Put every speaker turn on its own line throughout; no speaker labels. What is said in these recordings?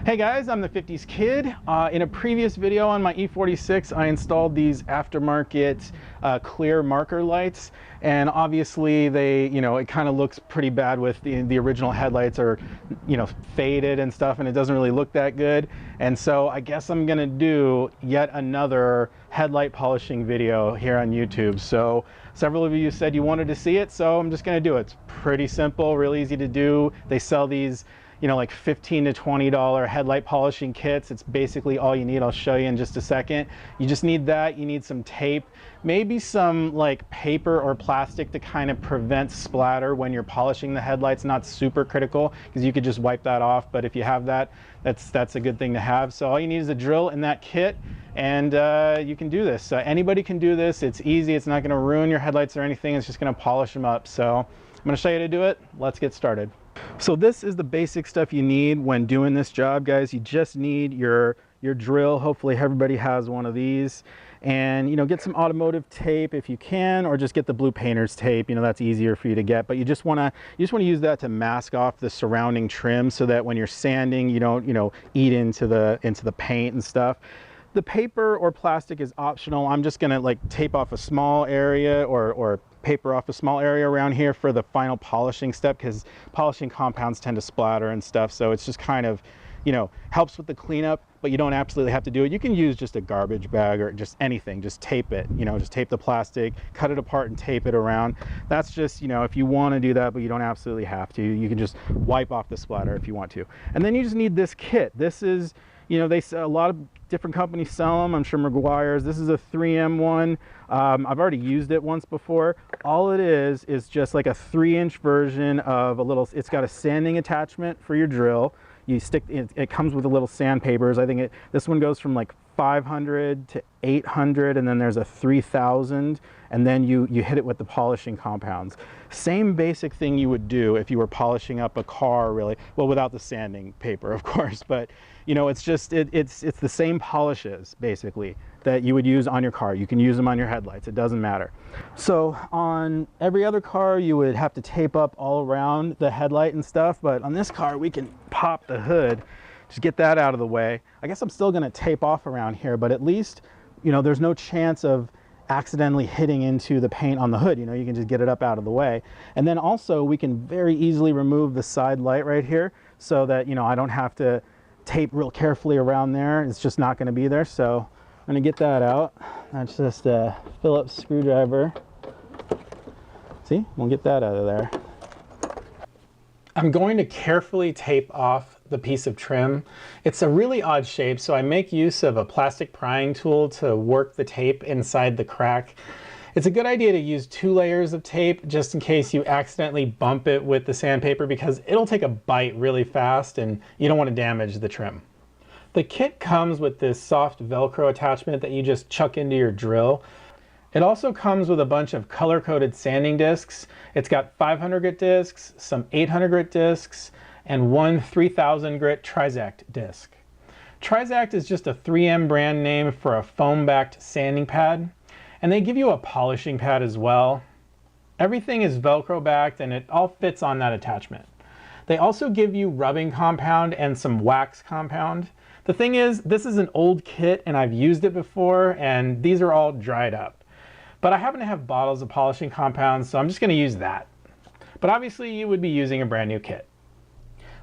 Hey guys, I'm the 50s Kid. In a previous video on my E46, I installed these aftermarket clear marker lights, and obviously they, it kind of looks pretty bad with the original headlights are, faded and stuff, and it doesn't really look that good. And so I guess I'm gonna do yet another headlight polishing video here on YouTube. So several of you said you wanted to see it, so I'm just gonna do it. It's pretty simple, really easy to do. They sell these like $15 to $20 headlight polishing kits. It's basically all you need. I'll show you in just a second. You just need that. You need some tape, maybe some like paper or plastic to kind of prevent splatter when you're polishing the headlights. Not super critical because you could just wipe that off, but if you have that, that's a good thing to have. So all you need is a drill in that kit, and you can do this. Anybody can do this. It's easy. It's not going to ruin your headlights or anything. It's just going to polish them up. So I'm going to show you how to do it. Let's get started. So this is the basic stuff you need when doing this job, guys. You just need your drill. Hopefully everybody has one of these, and get some automotive tape if you can, or just get the blue painter's tape. That's easier for you to get, but you just want to use that to mask off the surrounding trim so that when you're sanding you don't eat into the paint and stuff. The paper or plastic is optional. I'm just gonna tape off a small area or paper off a small area around here for the final polishing step, because polishing compounds tend to splatter and stuff. So it's just kind of, helps with the cleanup, but you don't absolutely have to do it. You can use just a garbage bag or just anything, just tape it, just tape the plastic, cut it apart and tape it around. That's just, if you want to do that, but you don't absolutely have to. You can just wipe off the splatter if you want to. And then you just need this kit. This is, they sell, a lot of different companies sell them. I'm sure Meguiar's. This is a 3M one. I've already used it once before. All it is just like a 3-inch version of a little, it's got a sanding attachment for your drill. You stick, it comes with a little sandpapers. I think this one goes from like 500 to 800, and then there's a 3000, and then you hit it with the polishing compounds. Same basic thing you would do if you were polishing up a car, really. Well, without the sanding paper, of course, but it's just, it's the same polishes, basically, that you would use on your car. You can use them on your headlights, it doesn't matter. So on every other car, you would have to tape up all around the headlight and stuff, but on this car, we can pop the hood, just get that out of the way. I guess I'm still gonna tape off around here, but at least, there's no chance of accidentally hitting into the paint on the hood. You can just get it up out of the way. And then also we can very easily remove the side light right here so that, I don't have to tape real carefully around there. It's just not gonna be there. So I'm gonna get that out. That's just a Phillips screwdriver. See, we'll get that out of there. I'm going to carefully tape off the piece of trim. It's a really odd shape, so I make use of a plastic prying tool to work the tape inside the crack. It's a good idea to use 2 layers of tape just in case you accidentally bump it with the sandpaper, because it'll take a bite really fast and you don't want to damage the trim. The kit comes with this soft Velcro attachment that you just chuck into your drill. It also comes with a bunch of color-coded sanding discs. It's got 500 grit discs, some 800 grit discs, and one 3000 grit Trizact disc. Trizact is just a 3M brand name for a foam-backed sanding pad, and they give you a polishing pad as well. Everything is Velcro backed and it all fits on that attachment. They also give you rubbing compound and some wax compound. The thing is, this is an old kit and I've used it before, and these are all dried up. But I happen to have bottles of polishing compounds, so I'm just going to use that. But obviously you would be using a brand new kit.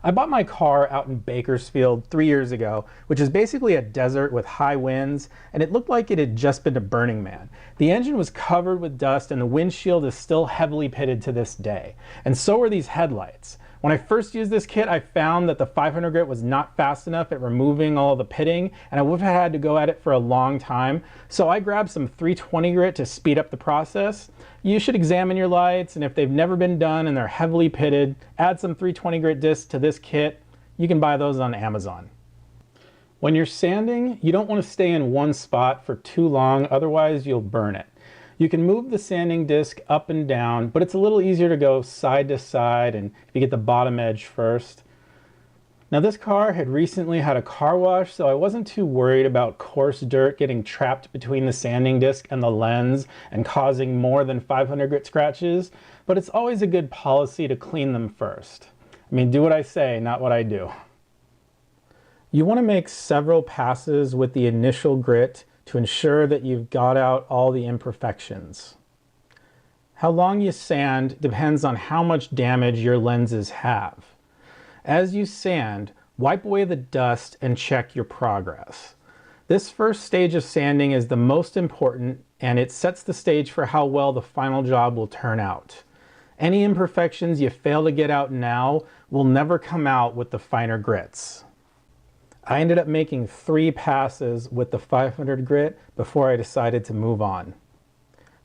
I bought my car out in Bakersfield 3 years ago, which is basically a desert with high winds, and it looked like it had just been to Burning Man. The engine was covered with dust and the windshield is still heavily pitted to this day. And so are these headlights. When I first used this kit, I found that the 500 grit was not fast enough at removing all the pitting, and I would have had to go at it for a long time. So I grabbed some 320 grit to speed up the process. You should examine your lights, and if they've never been done and they're heavily pitted, add some 320 grit discs to this kit. You can buy those on Amazon. When you're sanding, you don't want to stay in one spot for too long, otherwise you'll burn it. You can move the sanding disc up and down, but it's a little easier to go side to side, and if you get the bottom edge first. Now this car had recently had a car wash, so I wasn't too worried about coarse dirt getting trapped between the sanding disc and the lens and causing more than 500 grit scratches, but it's always a good policy to clean them first. I mean, do what I say, not what I do. You want to make several passes with the initial grit to ensure that you've got out all the imperfections. How long you sand depends on how much damage your lenses have. As you sand, wipe away the dust and check your progress. This first stage of sanding is the most important, and it sets the stage for how well the final job will turn out. Any imperfections you fail to get out now will never come out with the finer grits. I ended up making 3 passes with the 500 grit before I decided to move on.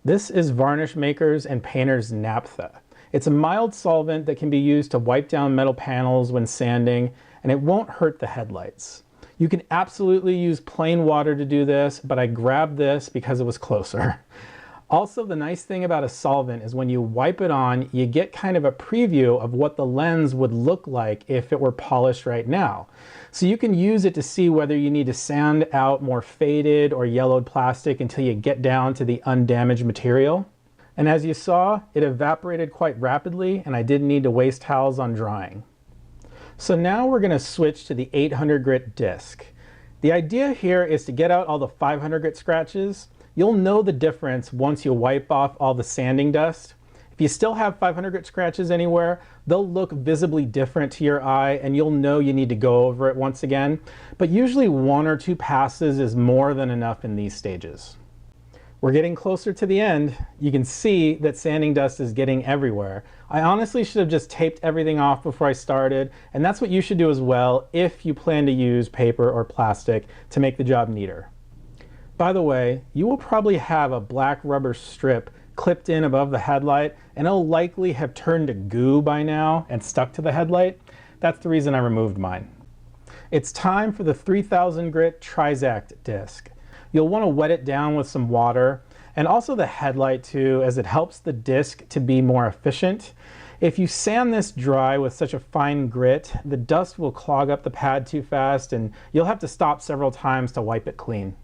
This is Varnish Makers and Painters Naphtha. It's a mild solvent that can be used to wipe down metal panels when sanding, and it won't hurt the headlights. You can absolutely use plain water to do this, but I grabbed this because it was closer. Also, the nice thing about a solvent is when you wipe it on, you get kind of a preview of what the lens would look like if it were polished right now. So you can use it to see whether you need to sand out more faded or yellowed plastic until you get down to the undamaged material. And as you saw, it evaporated quite rapidly, and I didn't need to waste towels on drying. So now we're going to switch to the 800 grit disc. The idea here is to get out all the 500 grit scratches. You'll know the difference once you wipe off all the sanding dust. If you still have 500 grit scratches anywhere, they'll look visibly different to your eye, and you'll know you need to go over it once again. But usually 1 or 2 passes is more than enough in these stages. We're getting closer to the end. You can see that sanding dust is getting everywhere. I honestly should have just taped everything off before I started, and that's what you should do as well if you plan to use paper or plastic to make the job neater. By the way, you will probably have a black rubber strip clipped in above the headlight, and it'll likely have turned to goo by now and stuck to the headlight. That's the reason I removed mine. It's time for the 3000 grit Trizact disc. You'll want to wet it down with some water, and also the headlight too, as it helps the disc to be more efficient. If you sand this dry with such a fine grit, the dust will clog up the pad too fast, and you'll have to stop several times to wipe it clean.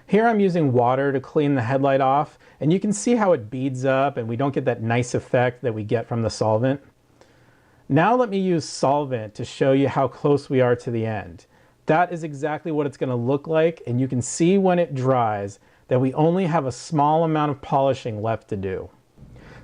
Here I'm using water to clean the headlight off, and you can see how it beads up and we don't get that nice effect that we get from the solvent. Now let me use solvent to show you how close we are to the end. That is exactly what it's going to look like, and you can see when it dries that we only have a small amount of polishing left to do.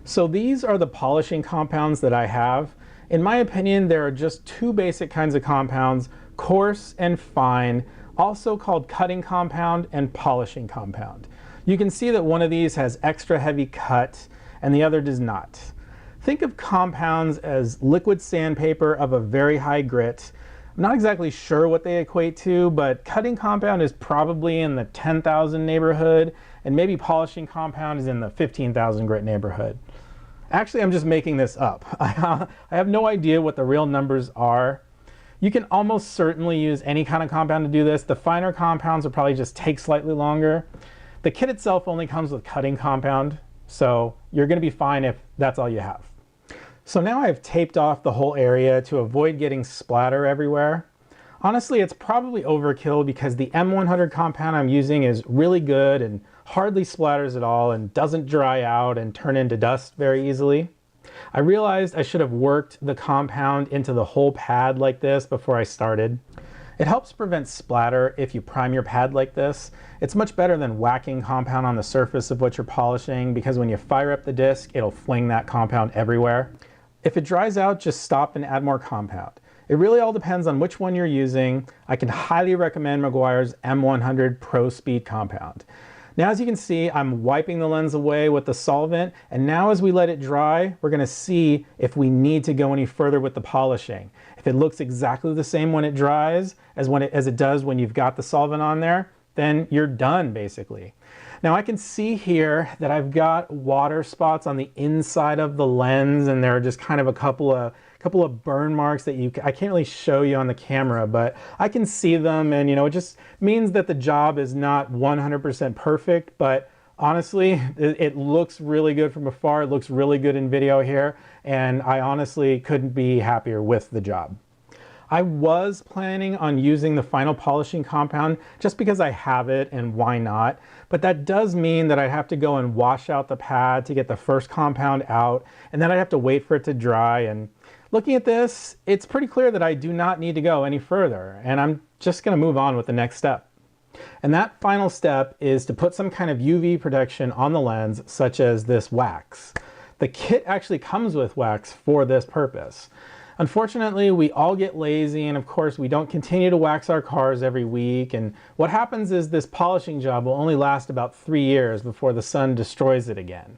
So these are the polishing compounds that I have. In my opinion, there are just 2 basic kinds of compounds, coarse and fine, also called cutting compound and polishing compound. You can see that one of these has extra heavy cut and the other does not. Think of compounds as liquid sandpaper of a very high grit. I'm not exactly sure what they equate to, but cutting compound is probably in the 10,000 neighborhood, and maybe polishing compound is in the 15,000 grit neighborhood. Actually, I'm just making this up. I have no idea what the real numbers are. You can almost certainly use any kind of compound to do this. The finer compounds will probably just take slightly longer. The kit itself only comes with cutting compound, so you're going to be fine if that's all you have. So now I've taped off the whole area to avoid getting splatter everywhere. Honestly, it's probably overkill because the M100 compound I'm using is really good and hardly splatters at all and doesn't dry out and turn into dust very easily. I realized I should have worked the compound into the whole pad like this before I started. It helps prevent splatter if you prime your pad like this. It's much better than whacking compound on the surface of what you're polishing, because when you fire up the disc, it'll fling that compound everywhere. If it dries out, just stop and add more compound. It really all depends on which one you're using. I can highly recommend Meguiar's M100 Pro Speed compound. Now, as you can see, I'm wiping the lens away with the solvent, and now as we let it dry, we're going to see if we need to go any further with the polishing. If it looks exactly the same when it dries as it does when you've got the solvent on there, then you're done basically. Now I can see here that I've got water spots on the inside of the lens, and there are just kind of a couple of burn marks that I can't really show you on the camera, but I can see them, and it just means that the job is not 100% perfect, but honestly, it looks really good from afar. It looks really good in video here, and I honestly couldn't be happier with the job. I was planning on using the final polishing compound just because I have it, and why not? But that does mean that I'd have to go and wash out the pad to get the first compound out, and then I'd have to wait for it to dry, and Looking at this, it's pretty clear that I do not need to go any further, and I'm just going to move on with the next step. And that final step is to put some kind of UV protection on the lens, such as this wax. The kit actually comes with wax for this purpose. Unfortunately, we all get lazy, and of course we don't continue to wax our cars every week, and what happens is this polishing job will only last about 3 years before the sun destroys it again.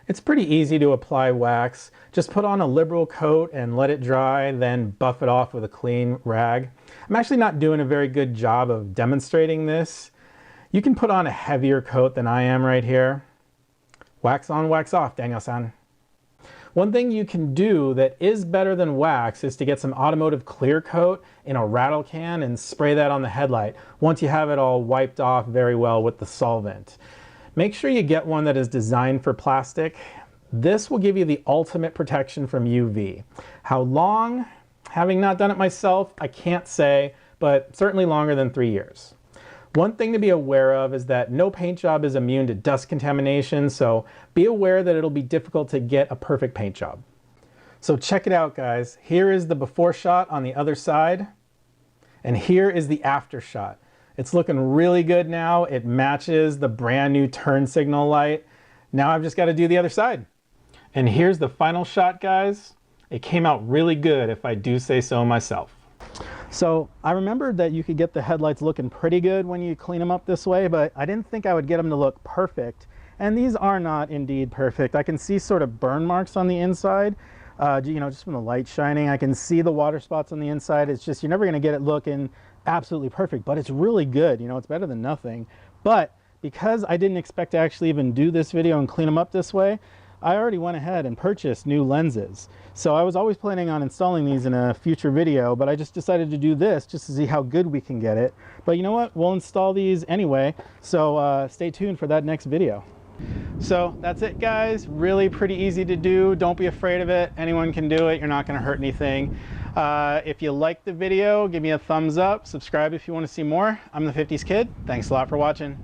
It's pretty easy to apply wax. Just put on a liberal coat and let it dry, then buff it off with a clean rag. I'm actually not doing a very good job of demonstrating this. You can put on a heavier coat than I am right here. Wax on, wax off, Daniel-san. One thing you can do that is better than wax is to get some automotive clear coat in a rattle can and spray that on the headlight once you have it all wiped off very well with the solvent. Make sure you get one that is designed for plastic. This will give you the ultimate protection from UV. How long? Having not done it myself, I can't say, but certainly longer than 3 years. One thing to be aware of is that no paint job is immune to dust contamination, so be aware that it'll be difficult to get a perfect paint job. So check it out, guys. Here is the before shot on the other side, and here is the after shot. It's looking really good now. It matches the brand new turn signal light. Now I've just got to do the other side. And here's the final shot, guys. It came out really good, if I do say so myself. So I remembered that you could get the headlights looking pretty good when you clean them up this way, but I didn't think I would get them to look perfect. And these are not indeed perfect. I can see sort of burn marks on the inside, just from the light shining. I can see the water spots on the inside. It's just, you're never going to get it looking absolutely perfect, but it's really good. It's better than nothing. But because I didn't expect to actually even do this video and clean them up this way, I already went ahead and purchased new lenses. So I was always planning on installing these in a future video, but I just decided to do this just to see how good we can get it. But you know what? We'll install these anyway. So stay tuned for that next video. So that's it, guys. Really pretty easy to do. Don't be afraid of it. Anyone can do it. You're not going to hurt anything. If you liked the video, give me a thumbs up. Subscribe if you want to see more. I'm the 50s Kid. Thanks a lot for watching.